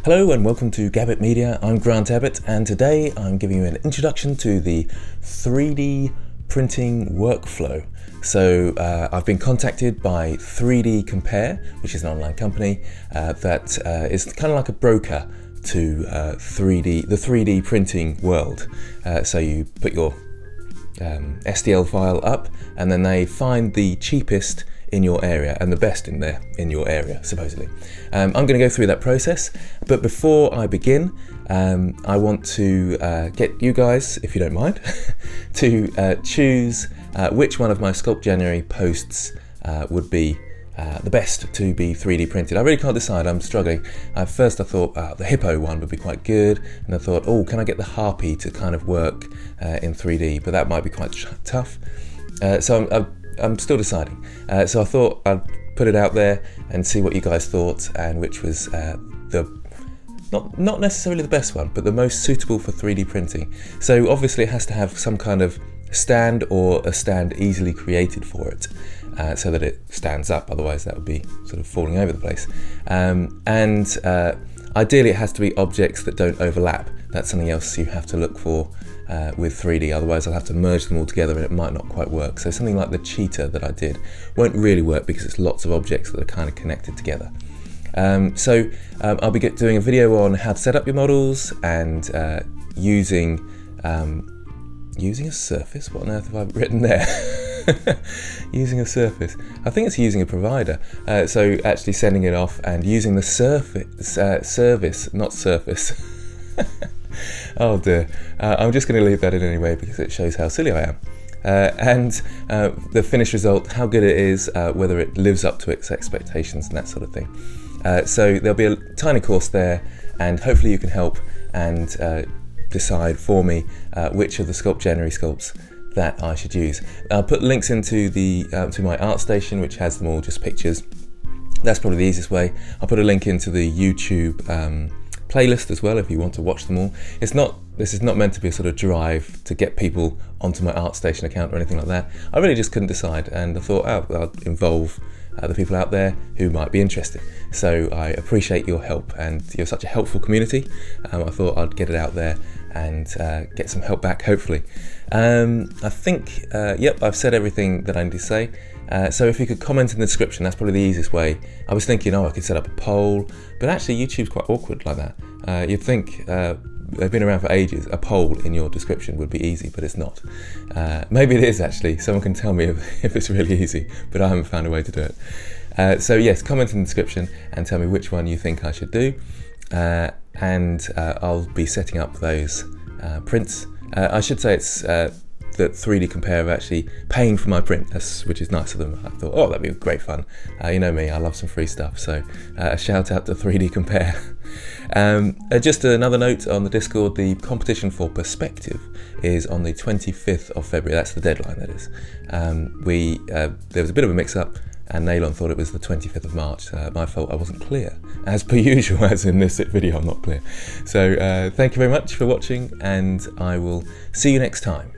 Hello and welcome to Gabbett Media. I'm Grant Abbott and today I'm giving you an introduction to the 3D printing workflow. So I've been contacted by 3D Compare, which is an online company that is kind of like a broker to the 3D printing world. So you put your STL file up and then they find the cheapest in your area and the best in your area, supposedly. I'm going to go through that process, but before I begin, I want to get you guys, if you don't mind, to choose which one of my Sculpt January posts would be the best to be 3D printed. I really can't decide, I'm struggling. At first I thought the hippo one would be quite good, and I thought, oh, can I get the harpy to kind of work in 3D, but that might be quite tough. So I'm still deciding. So I thought I'd put it out there and see what you guys thought, and which was the not necessarily the best one, but the most suitable for 3D printing. So obviously it has to have some kind of stand or a stand easily created for it, so that it stands up, otherwise that would be sort of falling over the place. Ideally it has to be objects that don't overlap. That's something else you have to look for with 3D, otherwise I'll have to merge them all together and it might not quite work. So something like the cheetah that I did won't really work because it's lots of objects that are kind of connected together. I'll be doing a video on how to set up your models and using a surface. What on earth have I written there? Using a surface. I think it's using a provider. So actually sending it off and using the service, not surface. Oh dear. I'm just going to leave that in anyway because it shows how silly I am. And the finished result, how good it is, whether it lives up to its expectations and that sort of thing. So there'll be a tiny course there, and hopefully you can help and decide for me which of the Sculpt January sculpts that I should use. I'll put links into the to my ArtStation, which has them all just pictures. That's probably the easiest way. I'll put a link into the YouTube playlist as well if you want to watch them all. This is not meant to be a sort of drive to get people onto my ArtStation account or anything like that. I really just couldn't decide, and I thought, oh, I'll involve the people out there who might be interested. So I appreciate your help, and you're such a helpful community. I thought I'd get it out there and get some help back, hopefully. I think, yep, I've said everything that I need to say. So if you could comment in the description, that's probably the easiest way. I was thinking, oh, I could set up a poll, but actually YouTube's quite awkward like that. You'd think they've been around for ages, a poll in your description would be easy, but it's not. Maybe it is actually, someone can tell me if it's really easy, but I haven't found a way to do it. So yes, comment in the description and tell me which one you think I should do, and I'll be setting up those prints. I should say it's that 3D Compare are actually paying for my print, which is nice of them. I thought, oh, that'd be great fun. You know me, I love some free stuff, so a shout out to 3D Compare. Just another note on the Discord, the competition for perspective is on the 25th of February, that's the deadline, that is. There was a bit of a mix-up and Nailon thought it was the 25th of March. My fault, I wasn't clear. As per usual, as in this video, I'm not clear. So thank you very much for watching, and I will see you next time.